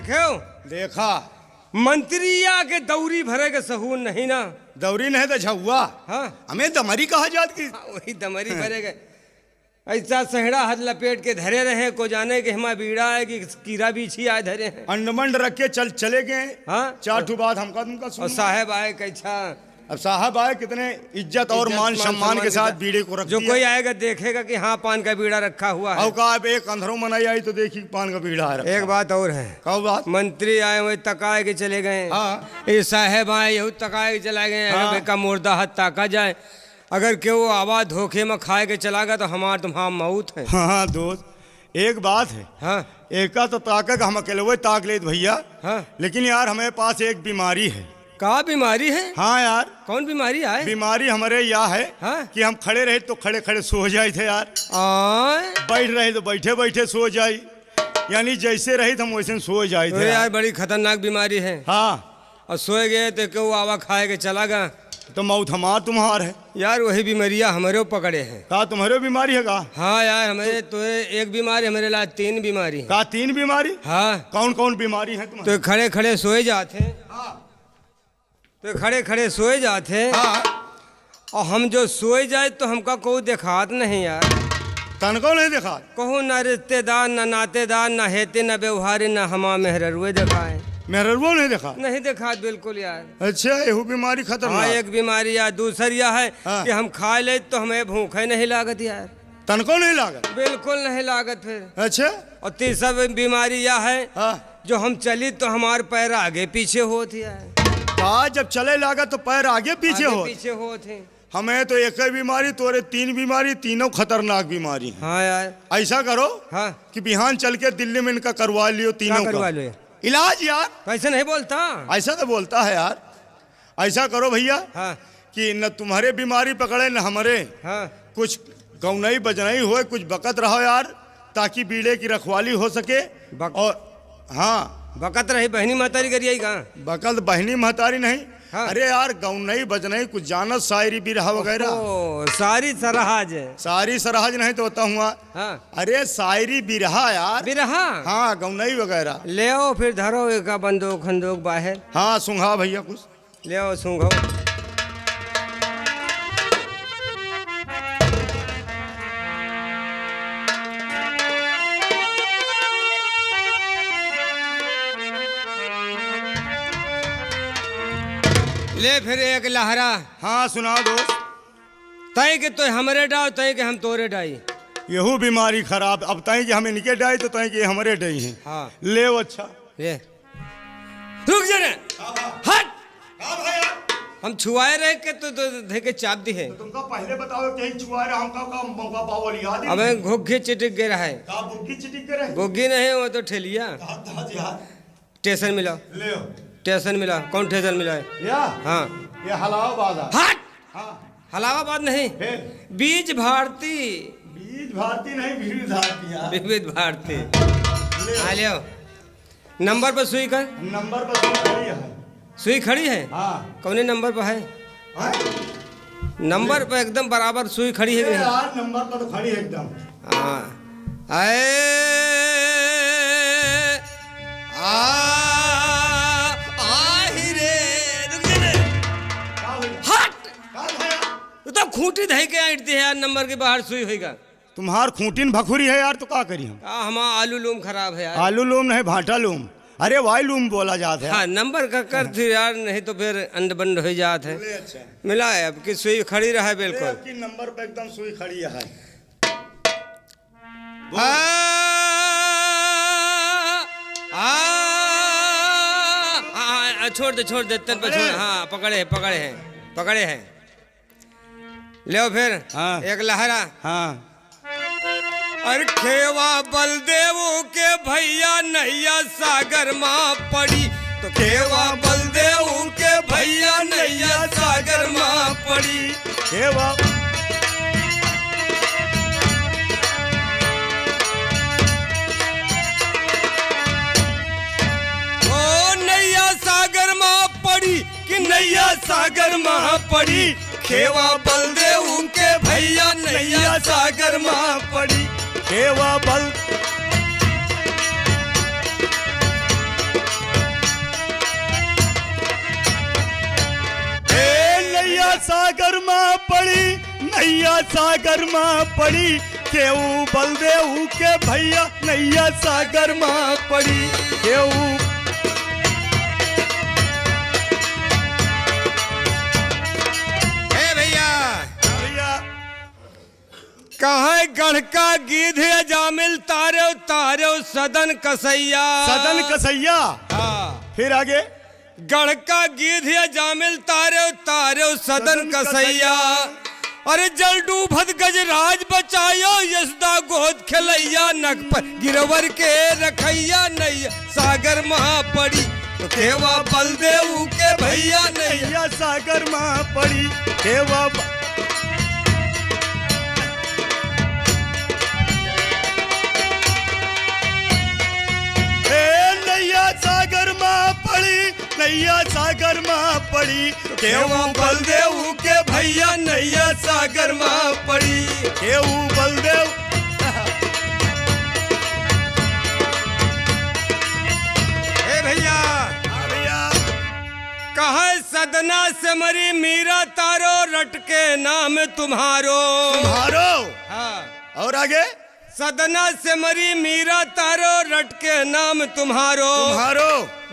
देखे हो? देखा मंत्रिया के दौरी भरे के सहून नहीं ना। दौरी नहीं तो झुआ। हाँ हमें दमरी कहा जात की। हाँ, वही दमरी भरे गए। ऐसा सहड़ा हाथ लपेट के धरे रहे को जाने के हमा बीड़ा है कि कीड़ा बीछी आए धरे हैं। अंडमंड रख के चले गए। हाँ चार ठू बात हमका तुमका सुन। और साहेब आए कैसा। अब साहब आए कितने इज्जत और मान सम्मान के साथ बीड़े को रख जो दिया। कोई आएगा देखेगा कि हाँ पान का बीड़ा रखा हुआ है। और कहा अब एक अंधरों मनाई आई तो देखी पान का बीड़ा है। एक बात और है। कहो बात। मंत्री आए हुए तकाए के चले गए। हाँ ये साहेब आए यहू तकाए के चला गए। हाँ। अगर का मुर्दा हाथ ताका जाए, अगर क्यों आवाज धोखे में खाए के चला गया तो हमार तुम्हारा मौत है। हाँ दोस्त एक बात है। हाँ एक का तो ताके का हम अकेले वो ताक ले भैया। हाँ लेकिन यार हमारे पास एक बीमारी है। का बीमारी है? हाँ यार कौन बीमारी है? बीमारी हमारे यह है हाँ? कि हम खड़े रहे तो खड़े खड़े सो जाए थे यार। बैठ रहे तो बैठे बैठे सो जाए। यानी जैसे रहे तो हम वैसे सो जाए थे यार। बड़ी खतरनाक बीमारी है। हाँ और सोए गए तो क्यों आवा खाए के चला गया तो मौत हमार तुम्हार है यार। वही बीमारियाँ हमारे पकड़े हैं। का तुम्हारे बीमारी है का? हाँ यार हमारे तो एक बीमारी, हमारे लाए 3 बीमारी है। का 3 बीमारी? हाँ। कौन कौन बीमारी है तुम्हारे? तो खड़े खड़े सोए जाते। हाँ। तो खड़े खड़े सोए जाते। हाँ। और हम जो सोए जाए तो हमका कोई देखात नहीं यार। तनको नहीं देखा? कहूँ न रिश्तेदार न नातेदार न हेते न व्यवहारी न हमा मेहरुए देखाए। मेहरबो नहीं देखा? नहीं देखा बिल्कुल यार। अच्छा यही बीमारी हाँ खतरनाक। एक बीमारी यार। दूसरी यह है हाँ। कि हम खा ले तो हमें भूखे नहीं लागत यार। तनको नहीं लागत? बिल्कुल नहीं लागत फिर। अच्छा। और तीसरा बीमारी यह है हाँ। जो हम चली तो हमारे पैर आगे पीछे होती है। जब चले लागा तो पैर आगे पीछे होते। हमें तो एक ही बीमारी, तोरे 3 बीमारी, तीनों खतरनाक बीमारी है। हाँ यार। ऐसा करो हाँ कि बिहान चल के दिल्ली में इनका करवा लियो तीनों का करवा लो इलाज यार। कैसे नहीं बोलता? ऐसा तो बोलता है यार। ऐसा करो भैया हाँ कि न तुम्हारे बीमारी पकड़े न हमारे। हाँ कुछ गौनई बजनई हो, कुछ बकत रहो यार, ताकि बीड़े की रखवाली हो सके। और हाँ बकत रही बहनी महतारी करिए का? बकत बहनी महतारी नहीं। हाँ। अरे यार गौनई बजनई कुछ जानत शायरी बिरहा वगैरह। सारी सराहज है। सारी सराहज नहीं तो होता हुआ। हाँ। अरे शायरी बिरहा यार। बिरहा? हाँ गौनई वगैरह। ले आओ फिर धरो एक बंदूक खंदूक बाहर। हाँ सुंघा भैया कुछ ले आओ सूंघो। ले फिर एक लहरा। हाँ सुना दोस्त। तय के तो हमरे डाव, तय के हम तोरे डाई। यहू बीमारी खराब। अब तय कि हमें निके डाई तो तय कि हमारे डाई हैं। हाँ ले वो अच्छा। ले रुक जा रे। हट। हम छुआए रहे के तो धे के चाप दी है। तुमका पहले बताओ कि छुआ रहा हम का मौका पावल याद है? हमें घुग्गी चिटिक गे रहा है। का बुग्गी चिटिक के रहे? घुग्गी नहीं वो तो ठेलिया। स्टेशन मिला। ले स्टेशन मिला। कौन स्टेशन मिला है? या हाँ ये हलावाबाद। हट। हाँ हलावाबाद नहीं, फिर बीज भारती। बीज भारती नहीं विविध भारती यार। विविध भारती। आ लियो नंबर पर सुई कर। नंबर पर सुई खड़ी है। सुई खड़ी है? हाँ। कौने नंबर पर है? नंबर पर एकदम बराबर सुई खड़ी है कि नहीं? यार नंबर पर तो खड़ी है एकदम। हाँ आए रे। रुक जा रे। हट। तो खूंटी धई के आइटती है यार। नंबर के बाहर सुई होगा। तुम्हार खूंटीन भखुरी है यार तो क्या करी हम? हमारा आलू लूम खराब है यार। आलू लूम नहीं भाटा लूम। अरे वाई लूम बोला जाता है। हाँ नंबर का कर थी यार, नहीं तो फिर अंड बंड हो जात है। अच्छा मिला है अब कि सुई खड़ी रहा है बिल्कुल। आपकी नंबर पे एकदम सुई खड़ी है। छोड़ दे तन पर छोड़। हाँ पकड़े हैं। ले फिर। हाँ। एक लहरा। हाँ। अरे खेवा बलदेव के भैया नैया सागर माँ पड़ी। तो खेवा बलदेव के भैया नैया सागर माँ पड़ी। खेवा कि नैया सागर माँ पड़ी। खेवा बलदेव के भैया नैया सागर माँ पड़ी। खेवा बल पड़ी नैया सागर माँ पड़ी, केहू बलदेव के भैया नैया सागर माँ पड़ी। केहू कहाँ गढ़ का गीध है जामिल तारे तारे सदन कसैया। सदन कसैया। हाँ। फिर आगे गढ़ का गीध है जामिल तारे तारे सदन कसैया। अरे जल डूबत गजराज बचायो यशदा गोद खिलैया, नग पर गिरवर के रखैया नैया सागर माँ पड़ी, तो केवा बलदेव के भैया नैया सागर माँ पड़ी। केवा सागर माँ पड़ी नैया सागर माँ पड़ी, केहू बलदेव के भैया नैया सागर माँ पड़ी। केहू बलदेव हे भैया भैया कहा सदना से मरी मीरा तारो रटके नाम तुम्हारो। हाँ। और आगे सदना से मरी मीरा तारो रटके नाम तुम्हारो।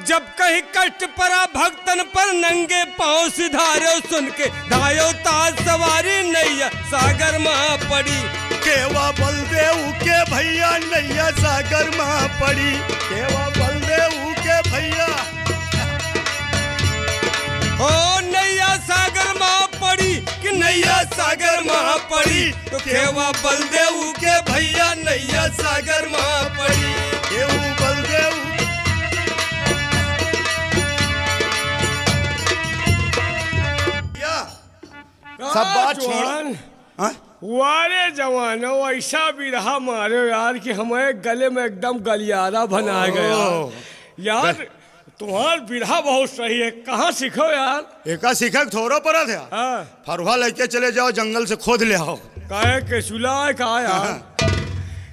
जब कहीं कष्ट परा भक्तन पर नंगे पांव सिधारो, सुन के धायो ताज सवारी नैया सागर माँ पड़ी। केवा बलदेव के भैया नैया सागर माँ पड़ी। केवा बलदेव के भैया ओ नैया सागर माँ पड़ी कि नैया सागर माँ पड़ी, तो केवा बलदेव के भैया नैया सागर माँ पड़ी। केहू बलदेव सब बात छोड़। वारे जवानो ऐसा भी रहा मारो यार कि हमारे गले में एकदम गलियारा बना गया यार। तुम्हार बिरहा बहुत सही है, कहाँ सीखो यार? एका सीखा थोड़ा पड़ा था। हाँ। फरुहा लेके चले जाओ जंगल से खोद ले आओ। काहे के चूल्हा कहा यार?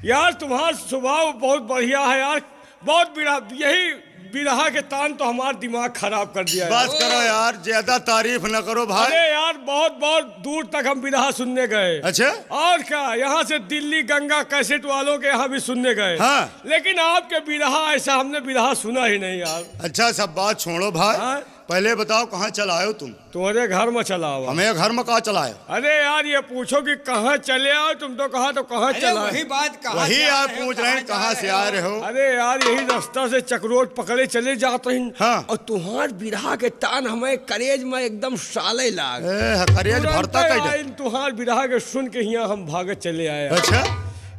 यार तुम्हारा स्वभाव बहुत बढ़िया है यार, बहुत बिरहा, यही बिरहा के तान तो हमारा दिमाग खराब कर दिया। बस करो यार, ज्यादा तारीफ न करो भाई। अरे यार बहुत बहुत दूर तक हम बिरहा सुनने गए। अच्छा। और क्या, यहाँ से दिल्ली गंगा कैसेट वालों के यहाँ भी सुनने गए। हाँ। लेकिन आपके बिरहा ऐसा हमने बिरहा सुना ही नहीं यार। अच्छा सब बात छोड़ो भाई। हाँ? पहले बताओ कहाँ चलाए हो तुम? तुम्हारे घर में चला हुआ। हमें घर में कहाँ चलाए? अरे यार ये पूछो कि कहाँ चले आओ, तुम तो कहा तो कहाँ चला? वही बात कहा, वही आप पूछ रहे हैं कहाँ से आ रहे हो? अरे यार यही रास्ता से चक्रोट पकड़े चले जाते हैं। हाँ। और तुम्हार बिरहा के तान हमें करेज में एकदम साले लाग। करेज भरता कैसे? तुम्हार बिरहा के सुन के यहाँ हम भागे चले आए। अच्छा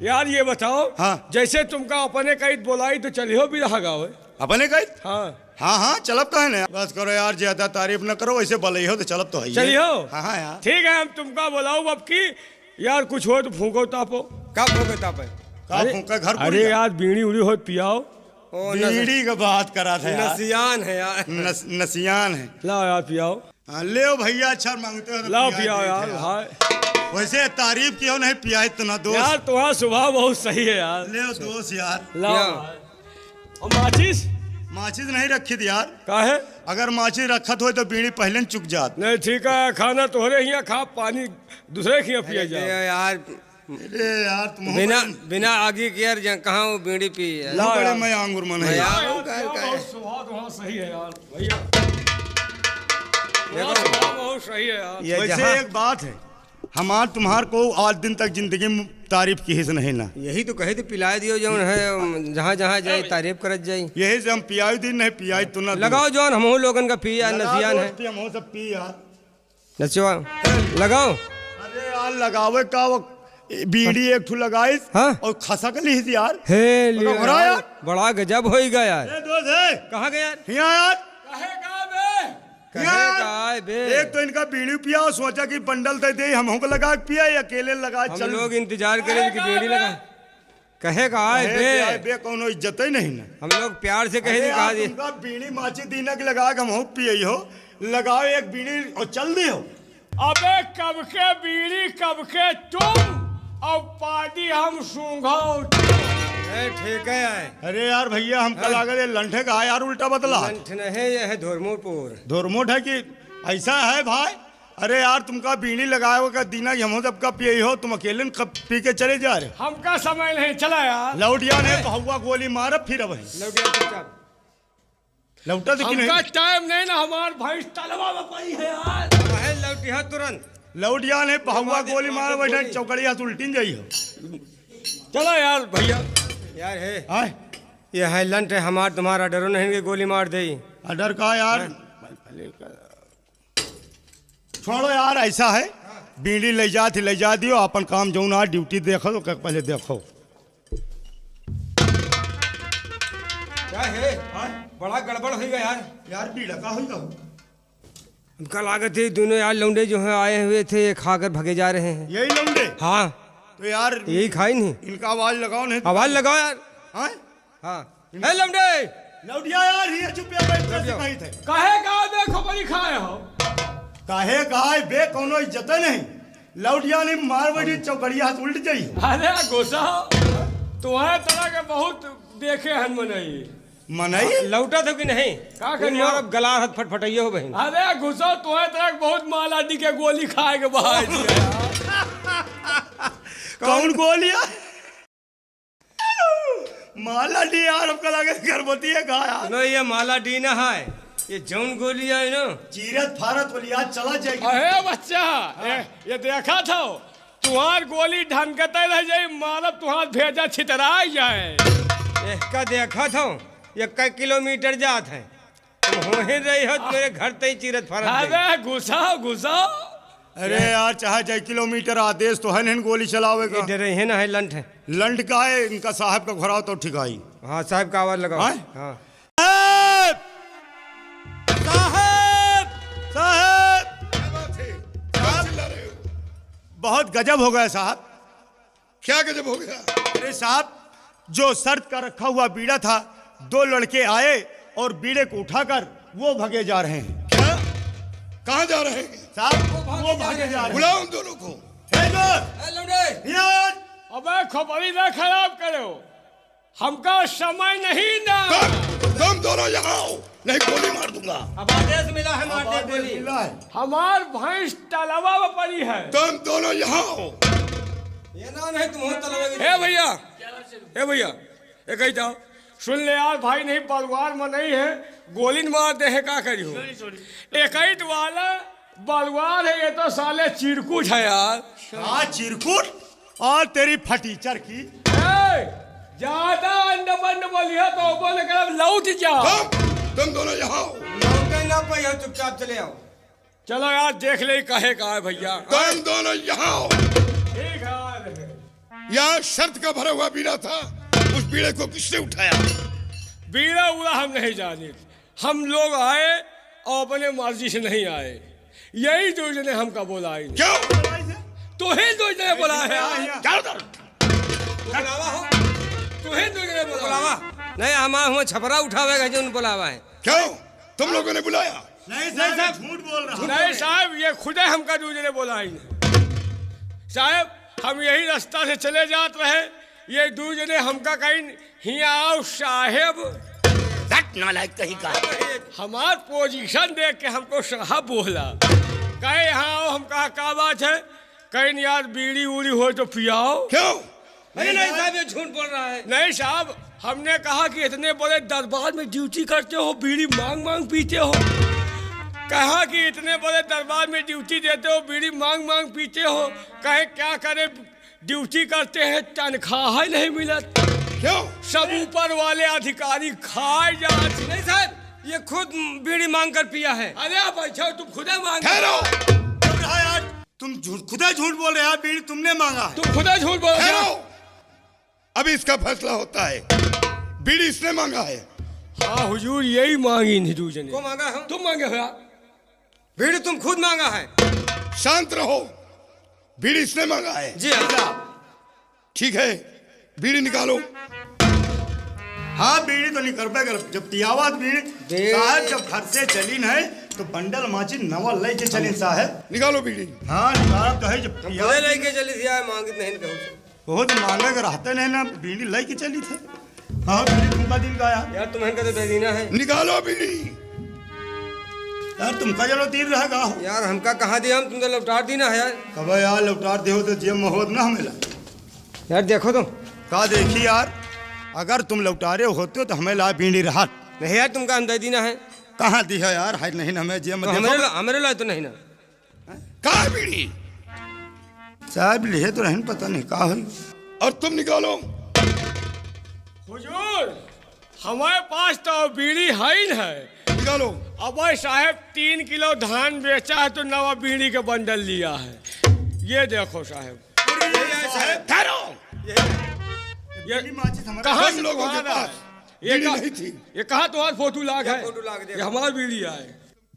यार ये बताओ। हाँ। जैसे तुमका अपने कहीं बोलाई तो चलियो बिरहा गावे। अपने कहीं? हाँ हाँ हाँ चलब कहे ना। बस करो यार, ज्यादा तारीफ न करो, वैसे बोले हो तो चलब तो है। चलियो। हाँ हाँ यार ठीक है, हम तुमका बुलाऊ अब की यार कुछ हो तो फूको तापो। कब फूके तापे? घर। अरे यार बीड़ी उड़ी हो पियाओ। बीड़ी का बात करा था यार। नसियान है यार। नसियान है। लाओ यार पियाओ। ले भैया, अच्छा मांगते हो तो लाओ पियाओ यार भाई। वैसे तारीफ की हो नहीं पिया इतना दोस्त। यार तुम्हारा स्वभाव बहुत सही है यार। ले दोस्त यार। लाओ। और माचिस? माचिस नहीं रखी थी यार। का है? अगर माचिस रखत हो तो बीड़ी पहले चुक जात। नहीं ठीक है, खाना तोहरे यहाँ खा, पानी दूसरे के यहाँ पिया जा यार। अरे यार तुम बिना आगे के यार कहाँ वो बीड़ी पी है। लाओ बड़े मैं आंगूर मन है यार। स्वभाव बहुत सही है यार भैया, स्वभाव बहुत सही है यार। वैसे एक बात है, हमार तुम्हार को आज दिन तक जिंदगी में तारीफ की हिस्स नहीं ना। यही तो कहे थे पिलाए दियो जौन है, जहाँ जहाँ जाए तारीफ करत जाई। यही से हम पियाई दिन नहीं पियाई तो ना। लगाओ जौन हम लोगन का पी यार, नसियान है। हम सब पी यार। नचवा लगाओ। अरे यार लगावे का वो बीड़ी एक ठू लगाई। हाँ? और खसा कर ली थी यार। हे लिया यार। बड़ा गजब हो गया यार। दोस्त है कहाँ गया यार? यार कहे बे? एक तो इनका बीड़ी पिया और सोचा कि बंडल दे हम को लगा पिया या अकेले लगा। हम चल लोग इंतजार करें कि बीड़ी लगा। कहे का बे? बे कोनो इज्जत ही नहीं ना। हम लोग प्यार से कहे कहा दी। तुमका बीड़ी माची दीना के लगा हम हो पिए हो, लगाओ एक बीड़ी और चल दी हो। अबे कब के बीड़ी कब के तुम और पार्टी हम सूंघो। ठीक है यार। अरे यार भैया हम कल आगे लंठे का यार उल्टा बदला। लंठ नहीं, यह है धोरमोटपुर। धोरमोट है कि ऐसा है भाई? अरे यार तुमका बीड़ी लगाए हो का दीना हम जब का पिए हो तुम अकेले कब पी के चले जा रहे हमका समय नहीं चला यार। लौटिया ने बहुआ गोली मारा फिर अब लौटिया चुपचाप। लौटा तो कि हमका नहीं टाइम नहीं ना, हमार भाई तलवा में पड़ी है यार। कहे लौटिया तुरंत। लौटिया ने बहुआ गोली मारा बैठा चौकड़िया तो उल्टी जाइ हो। चलो यार भैया। यार है आए ये है लंट है हमार, तुम्हारा डरो नहीं कि गोली मार दे। डर का यार छोड़ो यार, ऐसा है बीड़ी ले जा दियो अपन काम जो ना ड्यूटी देखो तो पहले देखो। क्या है बड़ा गड़बड़ हो गया यार। यार बीड़ा का होगा हमका लागत है दोनों यार लौंडे जो है आए हुए थे ये खाकर भगे जा रहे हैं। यही लौंडे। हाँ तो यार यही खाई नहीं। इनका आवाज लगाओ नहीं। आवाज लगाओ यार। हाँ हाँ है लौंडे। लौटिया यार ये चुपिया बैठ कहीं थे कहे गाँव में खबरी खाए हो। काहे कहा बे कोनो इज्जत नहीं। लौटिया ने मार बैठी चौकड़िया हाथ उल्ट जाई। अरे गुस्सा तुम्हारे तरह के बहुत देखे हन मनई। मनई लौटा तो कि नहीं का करियो? और अब गला हाथ फटफटाइए हो बहन। अरे गुस्सा तुम्हारे तरह के बहुत मालाडी के गोली खाए के बाहर कौन गोलिया माला डी यार हमका लगे गर्भवती है कहा यार। नो ये माला डी ना है, ये जौन गोली है ना चीरत फारत वाली आज चला जाएगी। अरे बच्चा ये देखा था तुम्हार गोली ढनकते रह जाए, मारब तुम्हार भेजा छितरा जाए। इसका देखा था ये कई किलोमीटर जात है, तुम हो ही रही हो मेरे घर तक चीरत फारत जाए। अरे घुसा अरे यार चाहे जाए किलोमीटर आदेश तो है नहीं गोली चलावे का। डरे है ना है लंट है। लंड का है इनका साहब का घोराव तो ठिकाई। हाँ साहब का आवाज लगाओ। हाँ? हाँ साहब साहब साहब बहुत गजब हो गया साहब। क्या गजब हो गया? अरे साहब जो शर्त का रखा हुआ बीड़ा था, दो लड़के आए और बीड़े को उठाकर वो भगे जा रहे हैं। क्या? कहाँ जा रहे हैं? साहब वो भागे जा रहे हैं। बुलाओ उन दोनों को। हे जोर, यार, अबे खबरी ना खराब करो, हमका समय नहीं ना। तुम दोनों यहाँ आओ नहीं गोली मार दूंगा। अब आदेश मिला है मार दे गोली। मिला है। हमार भैंस तलवा में पड़ी है। तुम दोनों यहाँ आओ। ये ना नहीं तुम हो तलवे। हे भैया एक ही जाओ सुन ले यार, भाई नहीं बलवार में नहीं है, गोली मार दे है का करी हो। एक ही वाला बलवार है, ये तो साले चिरकुट है यार। हाँ चिरकुट और तेरी फटीचर की। ज्यादा अंडबंड बोलिए तो बोले कर लौट जाओ। तुम दोनों यहाँ आओ। लौटे ना कोई हो, चुपचाप चले आओ। चलो यार देख ले कहे का है भैया। तुम दोनों यहाँ आओ। ठीक है। यहाँ शर्त का भरा हुआ बीड़ा था, उस बीड़े को किसने उठाया? बीड़ा उड़ा हम नहीं जाने, हम लोग आए और अपने मर्जी से नहीं आए। यही दो जने हमका बोला है। क्यों? तो ही दो जने बोला है। क्या उधर? बुलावा हो तो ही दो जने बोला। बुलावा नहीं हमारा छपरा उठावेगा जो बुलावा है। क्यों? तुम लोगों ने बुलाया? नहीं साहब झूठ बोल रहा। नहीं साहब ये खुद हमका दो जने बोला है। साहब हम यही रास्ता से चले जात रहे, ये दो जने हमका कहीं हिया आओ साहेब। नालायक कहीं का। हमार पोजीशन देख के हमको साहब बोला, कहे यहाँ आओ। हम कहा क्या बात है, कहीं यार बीड़ी उड़ी हो तो पियाओ। क्यों? अरे नहीं साहब ये झूठ बोल रहा है। नहीं साहब हमने कहा कि इतने बड़े दरबार में ड्यूटी करते हो, बीड़ी मांग मांग पीते हो। कहा कि इतने बड़े दरबार में ड्यूटी देते हो, बीड़ी मांग मांग पीते हो। कहे क्या करे, ड्यूटी करते हैं तनख्वाह ही नहीं मिलत। क्यों? सब ऊपर वाले अधिकारी खाए जाते। नहीं साहब ये खुद बीड़ी मांग कर पिया है। अरे बैठो तुम खुदे मांग। ठहरो। यार तुम खुदा झूठ बोल रहे हो। बीड़ी तुमने मांगा है। तुम खुदे झूठ बोल रहे हो। ठहरो। अभी इसका फैसला होता है। बीड़ी इसने मांगा है। हाँ हुजूर यही मांगी नहीं दूसरे को मांगा है? तुम मांगे हो यार। बीड़ी तुम खुद मांगा है। शांत रहो। बीड़ी इसने मांगा है। जी हाँ। ठीक है बीड़ी निकालो। हाँ बीड़ी तो नहीं कर पाएगा जब तियावात बीड़ी साहब जब घर से चली है तो बंडल माची नवल ले के चली साहब। निकालो बीड़ी। हाँ निकाल तो है जब बोले लेके चली थी यार मांगित नहीं कहूँ। बहुत मांगे कर रहते नहीं ना बीड़ी ले के चली थे। हाँ बीड़ी तुमका दिन का यार तुम्हें कहते बेदीना है। निकालो बीड़ी। यार तुमका चलो तीर रहेगा हो यार हमका कहाँ दिया हम, तुम तो लौटा दी ना है यार। कब यार लौटार दे तो जेब में होत ना हमें यार देखो तुम। का देखी यार, अगर तुम लौटारे होते हो तो हमें ला बीड़ी रहा। नहीं यार तुमका अंदर दी ना है। कहाँ दी है यार, है नहीं ना हमें जेब में। हमारे ला तो नहीं ना। कहाँ है बीड़ी? साहब लिए तो रहन पता नहीं का हुई। और तुम निकालो। हुजूर हमारे पास तो बीड़ी है ही है। निकालो। अब साहब 3 किलो धान बेचा है तो नवा बीड़ी के बंडल लिया है। ये देखो साहब। ठहरो। ये कहाँ कहाँ हम लोगों के पास ये बीड़ी कहाँ नहीं थी। ये कहाँ तुम्हारा फोटो लाग है? फोटो लाग देखो। ये हमारा बीड़ी है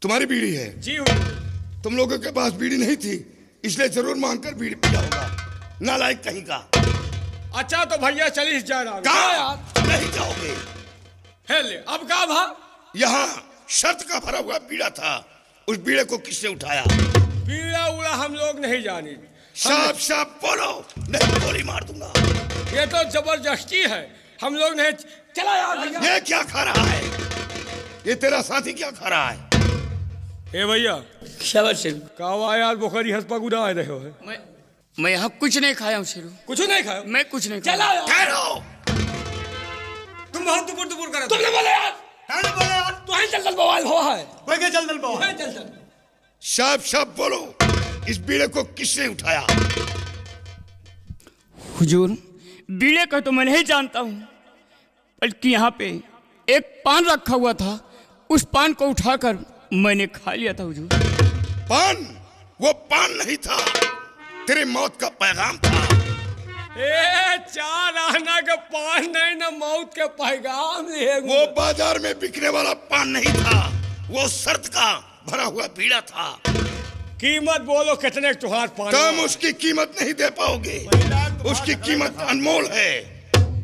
तुम्हारी बीड़ी है। जी हुजूर। तुम लोगों के पास बीड़ी नहीं थी, इसलिए जरूर मांगकर बीड़ी पिया होगा। नालायक कहीं का। अच्छा तो भैया चलिए जा रहा हूँ। कहाँ नहीं जाओगे? है ले अब का भा? यहाँ शर्त का भरा हुआ बीड़ा था, उस बीड़े को किसने उठाया? बीड़ा उड़ा हम लोग नहीं जानी। साफ साफ बोलो, नहीं गोली मार दूंगा। ये तो जबरदस्ती है, हम लोग नहीं। चला यार भैया। ये क्या खा रहा है? ये तेरा साथी क्या खा रहा है? ए भैया शाबाश शेरू। कावा यार बोखरी हंस पग उड़ा रहे हो। मैं यहाँ कुछ नहीं खाया हूँ शेरू। कुछ नहीं खाया? मैं कुछ नहीं खाया। चला यार। ठहरो। तुम बहुत दुपुर दुपुर कर। तुमने बोले यार। बोले यार तू ही चल चल बवाल हुआ है। कोई के चल दल बाबा। चल चल। साफ साफ बोलो, इस बीड़े को किसने उठाया? हुजूर बीड़े का तो मैं नहीं जानता हूँ, बल्कि यहाँ पे एक पान रखा हुआ था, उस पान को उठाकर मैंने खा लिया था हुजूर। पान? वो पान नहीं था, तेरे मौत का पैगाम था। ए 4 आना के पान नहीं ना मौत के पैगाम लिए। वो बाजार में बिकने वाला पान नहीं था, वो शर्त का भरा हुआ बीड़ा था। कीमत बोलो कितने तुम्हार पान? तुम उसकी कीमत नहीं दे पाओगे, उसकी कीमत अनमोल है।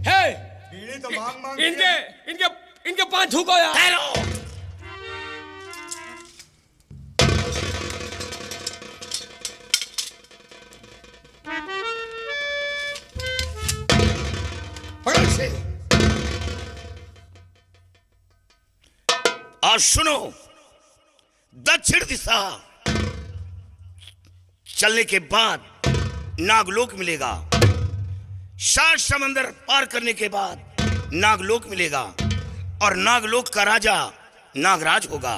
है बीड़ी तो मांग मांग इनके इनके इनके पान थूको यार। ठहरो। पकड़ से। और सुनो, दक्षिण दिशा चलने के बाद नागलोक मिलेगा। 7 समंदर पार करने के बाद नागलोक मिलेगा, और नागलोक का राजा नागराज होगा,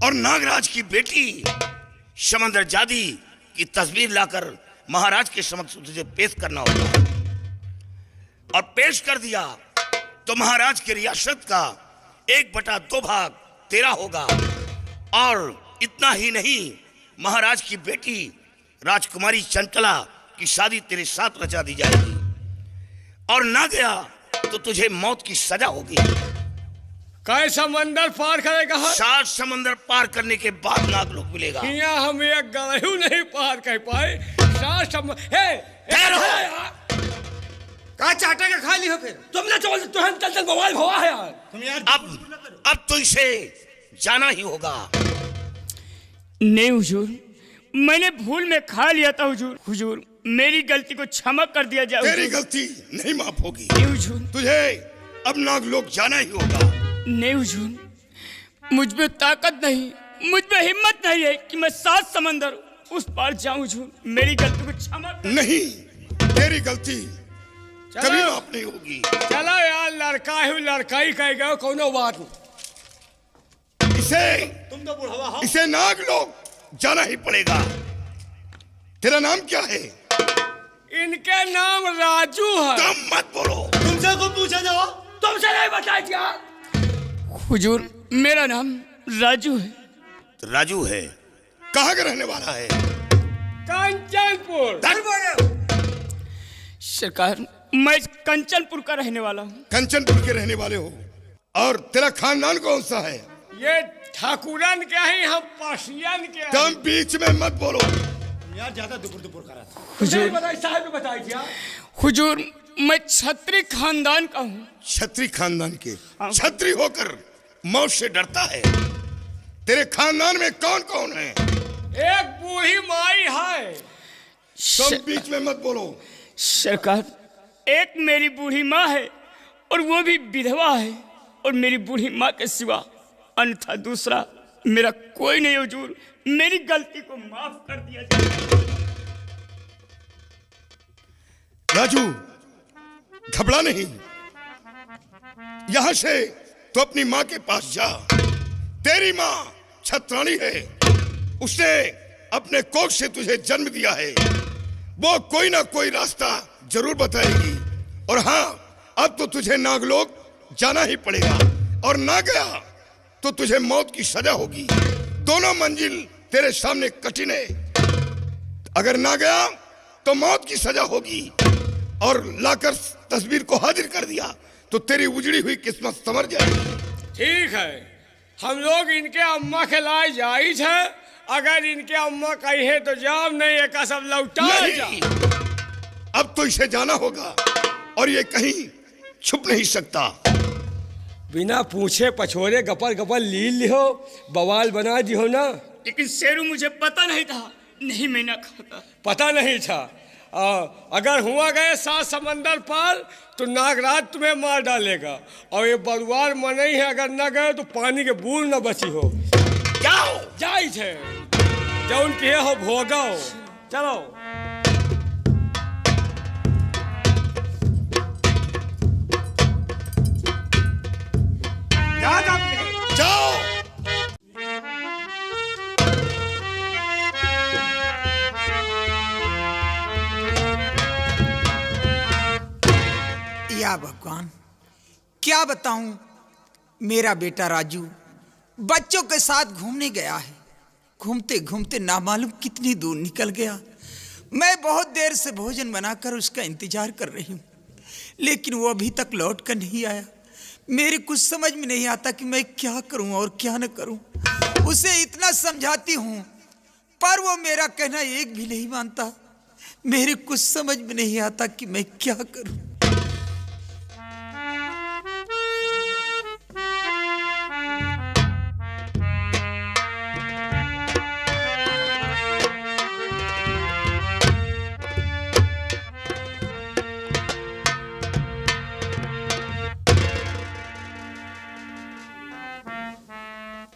और नागराज की बेटी समंदर जादी की तस्वीर लाकर महाराज के समक्ष तुझे पेश करना होगा। और पेश कर दिया तो महाराज की रियासत का 1/2 भाग तेरा होगा। और इतना ही नहीं, महाराज की बेटी राजकुमारी चंचला की शादी तेरे साथ रचा दी जाएगी, और ना गया तो तुझे मौत की सजा होगी। कै समंदर पार करेगा? 7 समंदर पार करने के बाद नागलोक मिलेगा। यहाँ हम एक गलहू नहीं पार कर पाए। 7 समंदर। हे ठहरो। कहा चाटा के खा ली हो फिर? तुमने तुम चल चल बवाल हुआ है यार। तुम यार अब तो इसे जाना ही होगा। नहीं हुजूर, मैंने भूल में खा लिया था हुजूर। हुजूर मेरी गलती को क्षमा कर दिया जाए। तेरी हुजूर। गलती नहीं माफ होगी। नहीं हुजूर। तुझे अब नागलोक जाना ही होगा। नहीं हुजूर, मुझ में ताकत नहीं, मुझ में हिम्मत नहीं है कि मैं 7 समंदर उस पार जाऊं हुजूर। मेरी गलती को क्षमा कर। नहीं, तेरी गलती कभी माफ नहीं होगी। चलो यार, लड़का है लड़काई कह गए, कोनो बात नहीं। इसे तो बुढ़वा हो। इसे नागलोक जाना ही पड़ेगा। तेरा नाम क्या है? इनके नाम राजू है। तुम मत बोलो। तुमसे को पूछा जाओ। तुमसे नहीं बताया क्या? हुजूर मेरा नाम राजू है। राजू है? कहाँ का रहने वाला है? कंचनपुर। सरकार मैं कंचनपुर का रहने वाला हूँ। कंचनपुर के रहने वाले हो? और तेरा खानदान कौन सा है? ये ठाकुरन के हैं, हम पासियन के हैं। तुम बीच में मत बोलो। यार ज्यादा दुपुर दुपुर करा था। नहीं बताई, साहब ने बताई क्या? हुजूर मैं क्षत्रिय खानदान का हूँ। क्षत्रिय खानदान के? क्षत्रिय होकर मौत से डरता है? तेरे खानदान में कौन कौन है? एक बूढ़ी माई है। तुम बीच में मत बोलो। सरकार एक मेरी बूढ़ी माँ है, और वो भी विधवा है, और मेरी बूढ़ी माँ के सिवा अन्यथा दूसरा मेरा कोई नहीं हुजूर, मेरी गलती को माफ कर दिया जाए। राजू, घबरा नहीं, यहां से तो अपनी माँ के पास जा। तेरी माँ छत्राणी है, उसने अपने कोख से तुझे जन्म दिया है। वो कोई ना कोई रास्ता जरूर बताएगी। और हाँ, अब तो तुझे नागलोक जाना ही पड़ेगा, और ना गया तो तुझे मौत की सजा होगी। दोनों मंजिल तेरे सामने कठिन है। अगर ना गया तो मौत की सजा होगी, और लाकर तस्वीर को हाजिर कर दिया तो तेरी उजड़ी हुई किस्मत संवर जाएगी। ठीक है, हम लोग इनके अम्मा के लाए जाइज है। अगर इनके अम्मा कही है तो जाओ, नहीं है का सब लौटा जा। अब तो इसे जाना होगा, और ये कहीं छुप नहीं सकता। बिना पूछे पछोरे गपर गपर ली लिहो, बवाल बना दियो ना। लेकिन शेरू मुझे पता नहीं था, नहीं मैं ना खाता। पता नहीं था। अगर हुआ गए 7 समंदर पार तो नागराज तुम्हें मार डालेगा, और ये बरुआर मनई है, अगर न गए तो पानी के बूंद न बची हो। जाओ, जाई थे जौन किए हो भोगो। चलो। जाओ। या भगवान, क्या बताऊं, मेरा बेटा राजू बच्चों के साथ घूमने गया है। घूमते घूमते ना मालूम कितनी दूर निकल गया। मैं बहुत देर से भोजन बनाकर उसका इंतजार कर रही हूँ, लेकिन वो अभी तक लौट कर नहीं आया। मेरे कुछ समझ में नहीं आता कि मैं क्या करूं और क्या न करूं। उसे इतना समझाती हूं, पर वो मेरा कहना एक भी नहीं मानता। मेरे कुछ समझ में नहीं आता कि मैं क्या करूं।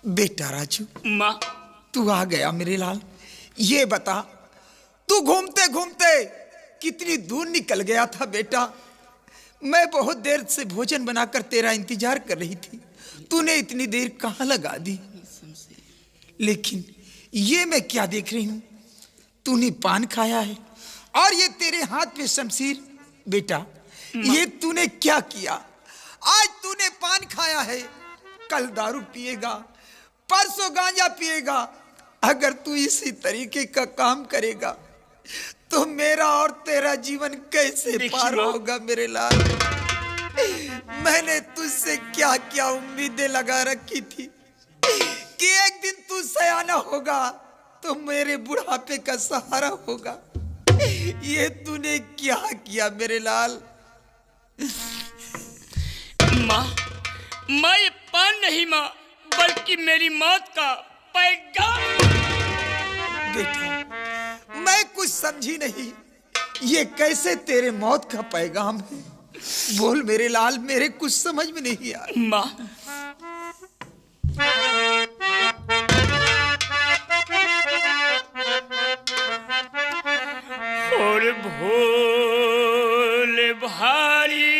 बेटा राजू, माँ, तू आ गया मेरे लाल। ये बता, तू घूमते घूमते कितनी दूर निकल गया था बेटा? मैं बहुत देर से भोजन बनाकर तेरा इंतजार कर रही थी, तूने इतनी देर कहाँ लगा दी? लेकिन ये मैं क्या देख रही हूँ, तूने पान खाया है और ये तेरे हाथ में शमशीर। बेटा, ये तूने क्या किया? आज तूने पान खाया है, कल दारू पिएगा, परसों गांजा पिएगा। अगर तू इसी तरीके का काम करेगा तो मेरा और तेरा जीवन कैसे पार होगा मेरे लाल? मैंने तुझसे क्या क्या उम्मीदें लगा रखी थी कि एक दिन तू सयाना होगा तो मेरे बुढ़ापे का सहारा होगा। ये तूने क्या किया मेरे लाल? माँ, मैं ये पान नहीं माँ, बल्कि मेरी मौत का पैगाम। बेटा, मैं कुछ समझी नहीं, ये कैसे तेरे मौत का पैगाम है? बोल मेरे लाल, मेरे कुछ समझ में नहीं आ रहा। माँ, और भोले भारी,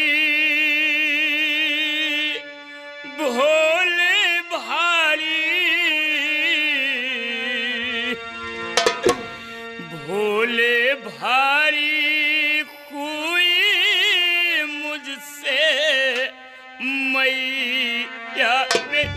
भोले भारी, भोले भारी हुई मुझसे मैया मेरी।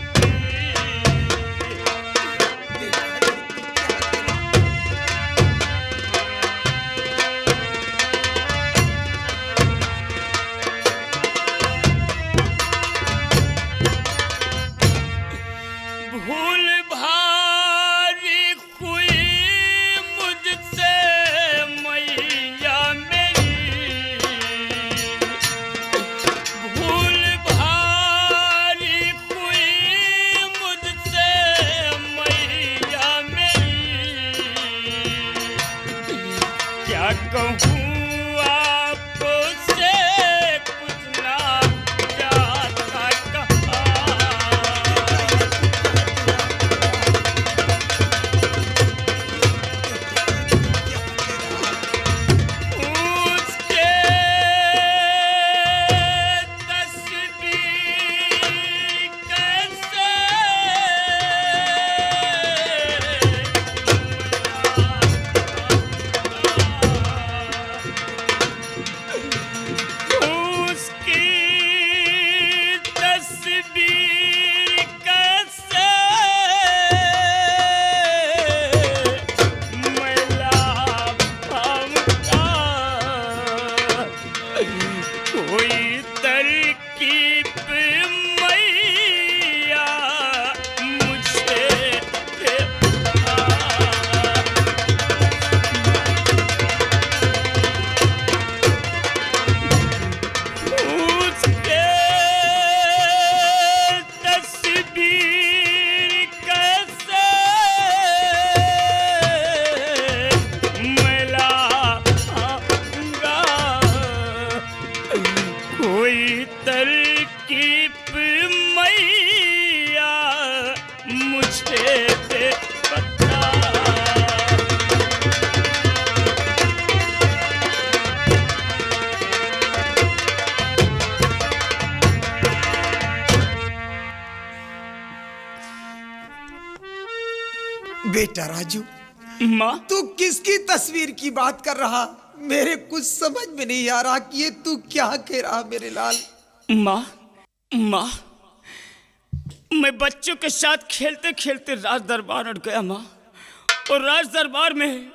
बेटा राजू, माँ तू किसकी तस्वीर की बात कर रहा? मेरे कुछ समझ में नहीं आ रहा कि ये तू क्या कह रहा मेरे लाल। माँ माँ, मैं बच्चों के साथ खेलते खेलते राज दरबार अट गया माँ, और राज दरबार में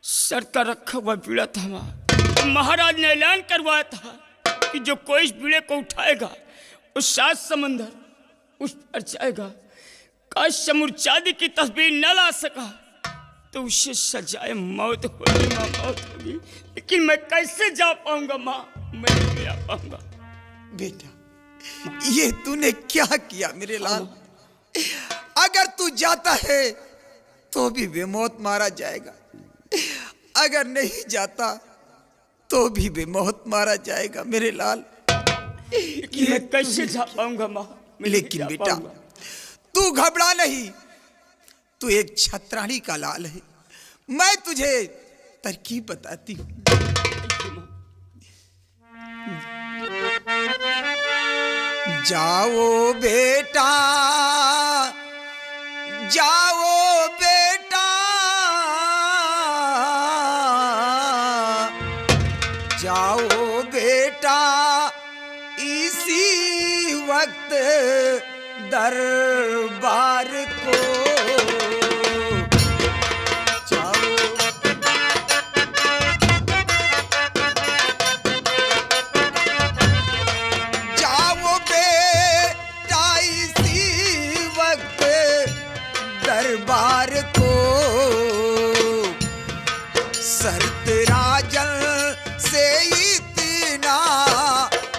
सर का रखा हुआ बीड़ा था माँ। महाराज ने ऐलान करवाया था कि जो कोई इस बीड़े को उठाएगा वो 7 समंदर उस पर जाएगा। काश समूर चांदी की तस्वीर न ला सका तो उसे सजाए मौत होगी माँ, मौत होगी। लेकिन मैं कैसे जा पाऊंगा माँ, मैं नहीं जा पाऊंगा। बेटा ये तूने क्या किया मेरे लाल? अगर तू जाता है तो भी बेमौत मारा जाएगा, अगर नहीं जाता तो भी बेमौत मारा जाएगा मेरे लाल। लेकिन मैं कैसे जा पाऊंगा माँ, मैं नहीं लेकिन जा बेटा पाऊंगा। तू घबरा नहीं, तू एक छत्राणी का लाल है। मैं तुझे तरकीब बताती हूँ। जाओ बेटा, जाओ बेटा, जाओ बेटा, इसी वक्त दरबार को जाओ। जाओ बेटा इसी वक्त दरबार को, शर्त राजन से इतना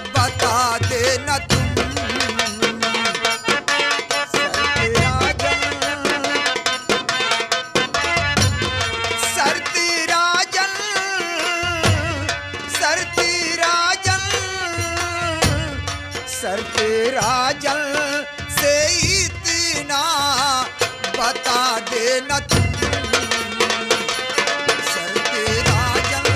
बता देना तुम। राजन से इतना बता देना तुम। सरते राजन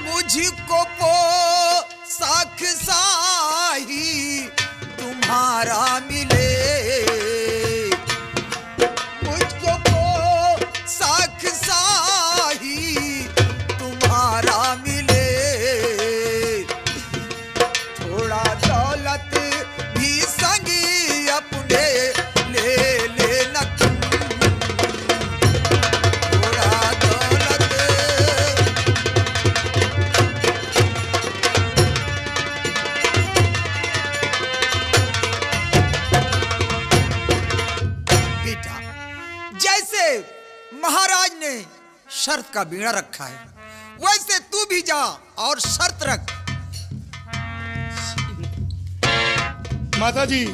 मुझको पोशाक शाही तुम्हारा मिले, महाराज ने शर्त का बीड़ा रखा है, वैसे तू भी जा और शर्त रख। माता जी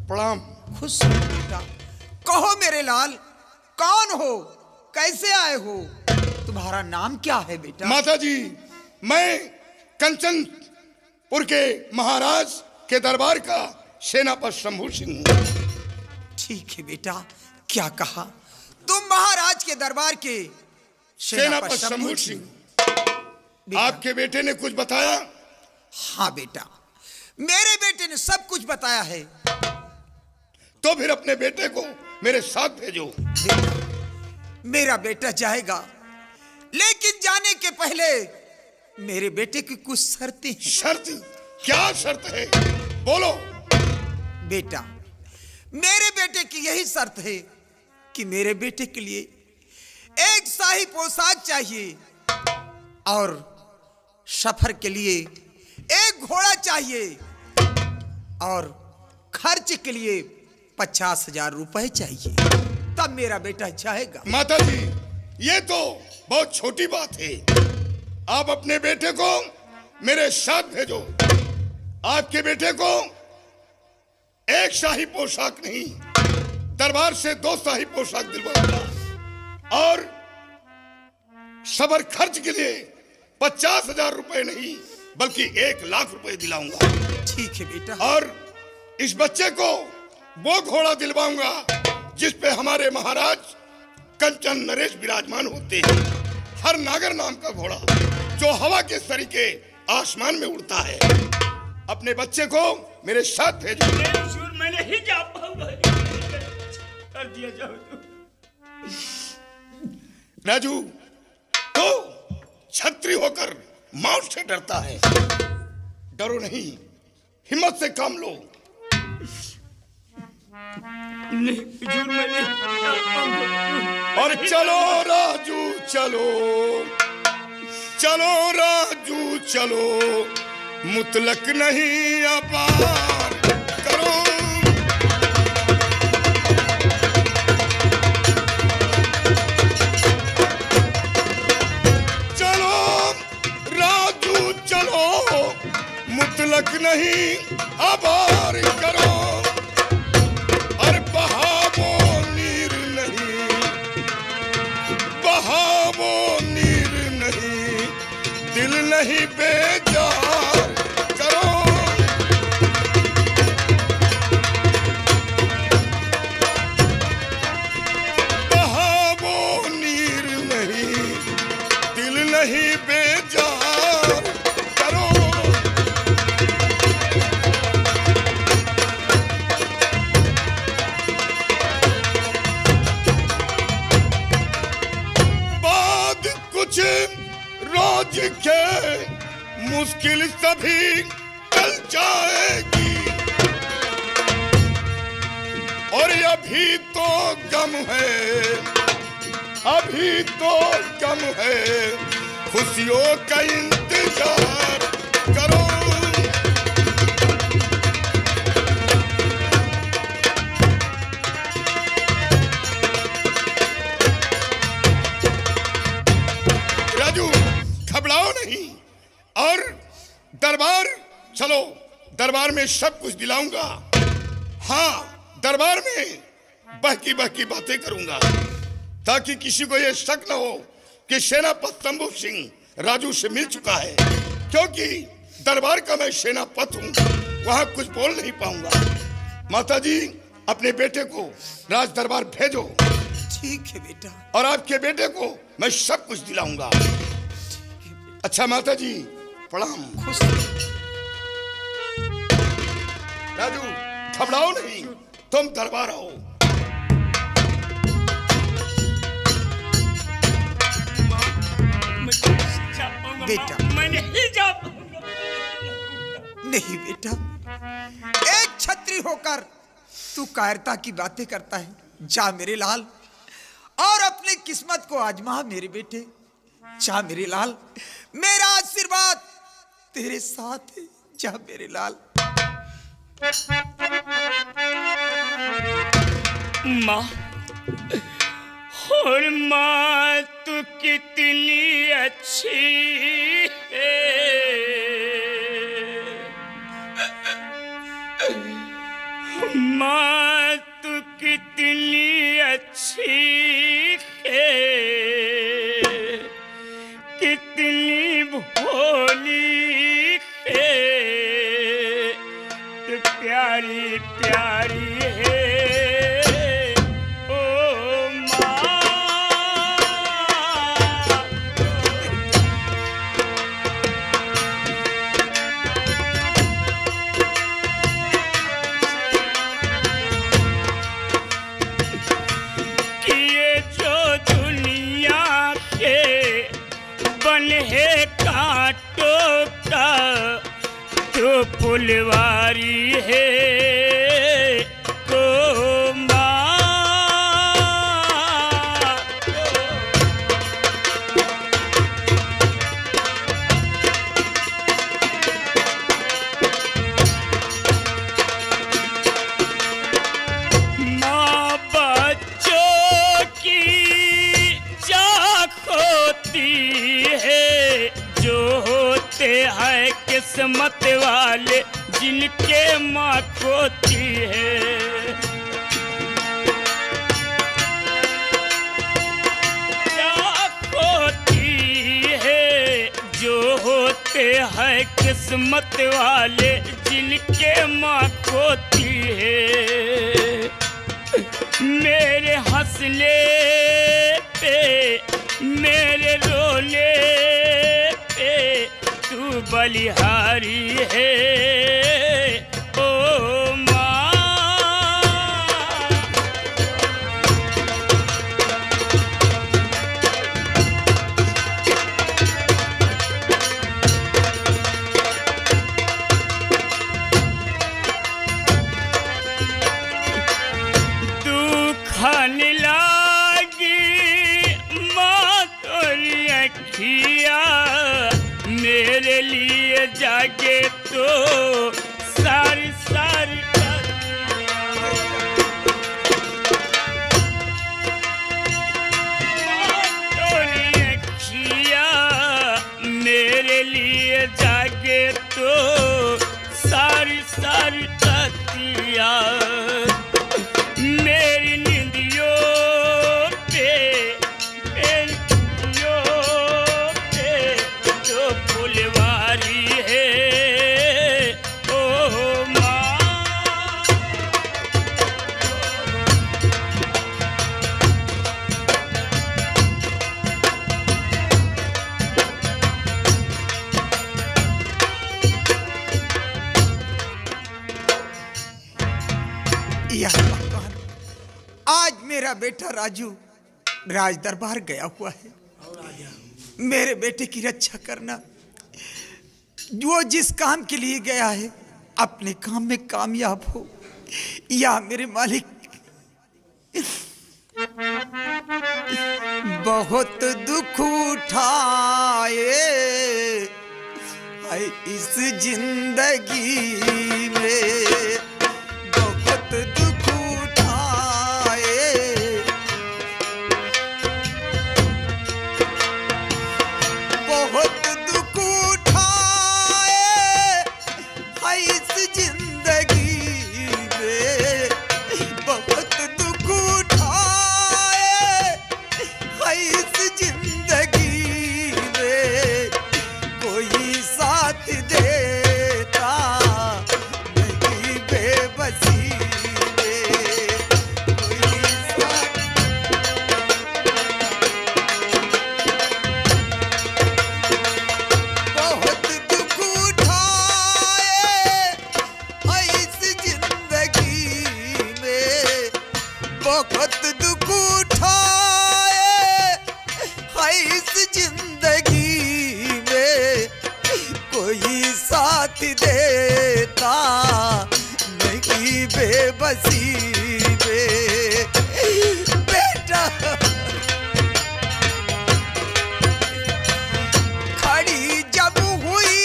प्रणाम। खुश हो बेटा। कहो मेरे लाल, कौन हो, कैसे आए हो, तुम्हारा नाम क्या है बेटा? माता जी मैं कंचनपुर के महाराज के दरबार का सेनापति शंभू सिंह हूँ। ठीक है बेटा, क्या कहा? तुम महाराज के दरबार के सेनापति शंभू सिंह। आपके बेटे ने कुछ बताया? हाँ बेटा, मेरे बेटे ने सब कुछ बताया है। तो फिर अपने बेटे को मेरे साथ भेजो। बेटा, मेरा बेटा जाएगा, लेकिन जाने के पहले मेरे बेटे की कुछ शर्तें हैं। शर्त? क्या शर्त है, बोलो। बेटा, मेरे बेटे की यही शर्त है कि मेरे बेटे के लिए एक शाही पोशाक चाहिए और सफर के लिए एक घोड़ा चाहिए और खर्च के लिए 50,000 रुपए चाहिए, तब मेरा बेटा जाएगा। माता जी ये तो बहुत छोटी बात है, आप अपने बेटे को मेरे साथ भेजो। आपके बेटे को एक शाही पोशाक नहीं, दरबार से 2 शाही पोशाक दिलवाऊंगा और सबर खर्च के लिए 50,000 रुपए नहीं बल्कि 1 लाख रुपए दिलाऊंगा। ठीक है बेटा। और इस बच्चे को वो घोड़ा दिलवाऊंगा जिस पे हमारे महाराज कंचन नरेश विराजमान होते हैं। हर नागर नाम का घोड़ा जो हवा के तरीके आसमान में उड़ता है। अपने बच्चे को मेरे साथ भेजो। नहीं हुजूर, मैं नहीं जा पाऊंगा। कर दिया जाओ तो। राजू तो छत्री होकर मौत से डरता है। डरो नहीं, हिम्मत से काम लो। नहीं हुजूर, मैं नहीं जा पाऊंगा। और चलो राजू चलो, चलो राजू चलो, मुतलक नहीं अपार करो। चलो राजू चलो, मुतलक नहीं अपार करो। और बहावो नीर नहीं, बहावो नीर नहीं, दिल नहीं बेजार करो। बहावो नीर नहीं, दिल नहीं बेजार करो। बाद कुछ रोज के मुश्किल सभी टल जाएगी। और अभी तो गम है, अभी तो गम है, खुशियों का इंतजार करो। राजू घबराओ नहीं, और दरबार चलो, दरबार में सब कुछ दिलाऊंगा। हाँ, दरबार में बहकी बहकी बातें करूंगा, ताकि किसी को यह शक न हो कि सेनापति शंभू सिंह राजू से मिल चुका है। क्योंकि दरबार का मैं सेनापति हूँ, वहां कुछ बोल नहीं पाऊंगा। माताजी, अपने बेटे को राज दरबार भेजो। ठीक है बेटा। और आपके बेटे को मैं सब कुछ दिलाऊंगा। अच्छा माताजी, प्रणाम। खुश राजू घबराओ नहीं, तुम दरबार आओ। मैं नहीं जा पाऊंगा बेटा। माँ, मैं नहीं जा पाऊंगा। नहीं बेटा, एक छत्री होकर तू कायरता की बातें करता है। जा मेरे लाल, और अपनी किस्मत को आजमा मेरे बेटे। जा मेरे लाल, मेरा आशीर्वाद तेरे साथ है। जा मेरे लाल। माँ, और माँ तू कितनी अच्छी है। माँ तू कितनी अच्छी है, कितनी भोली है, तू प्यारी प्यारी है। ओ माँ, कि ये जो दुनिया के बन है कांटों का, जो फुलवारी है तो माँ। माँ बच्चों की चाक होती है, जो होते हैं किस्मत वाले, जिनके माँ होती है। चाक होती है, जो होते हैं किस्मत वाले, जिनके माँ होती है। मेरे हंसने पे, मेरे रोने पे तू बलिहारी है ओ माँ। दुखन लागी माँ तोरी अखिया, मेरे लिए जागे तो सारी सारी तोरी अखिया, मेरे लिए जागे तो सारी सारी रतिया। मेरी नींदियों पे तो फुलवारी है ओ माँ। या भगवान, आज मेरा बेटा राजू राज दरबार गया हुआ है। मेरे बेटे की रक्षा करना। वो जिस काम के लिए गया है अपने काम में कामयाब हो। या मेरे मालिक, बहुत दुख उठाए है इस जिंदगी में, बहुत दुख उठाए, बहुत दुख उठाए है इस जिंदगी में, बहुत दुख उठाए है इस जिंदगी में। कोई साथ देता नहीं बेबसी में, कोई साथ। बहुत दुख उठाए है इस जिंदगी में, बहुत दुख उठाए है इस जिंदगी में। कोई साथ देता नहीं बेबसी में। बेटा खड़ी जब हुई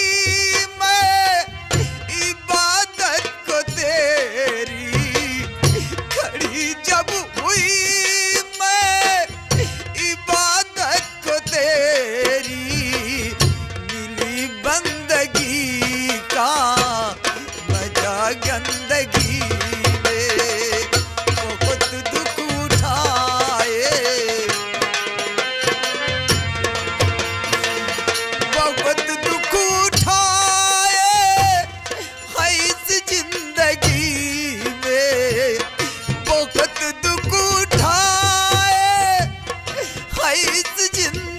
मैं इबादत को तेरी, खड़ी जब हुई मैं इबादत को तेरी, मिली बंदगी का मजा गंदगी में। बहुत दुख उठाए, बहुत दुख उठाए है इस जिंदगी में, बहुत दुख उठाए है इस जिंदगी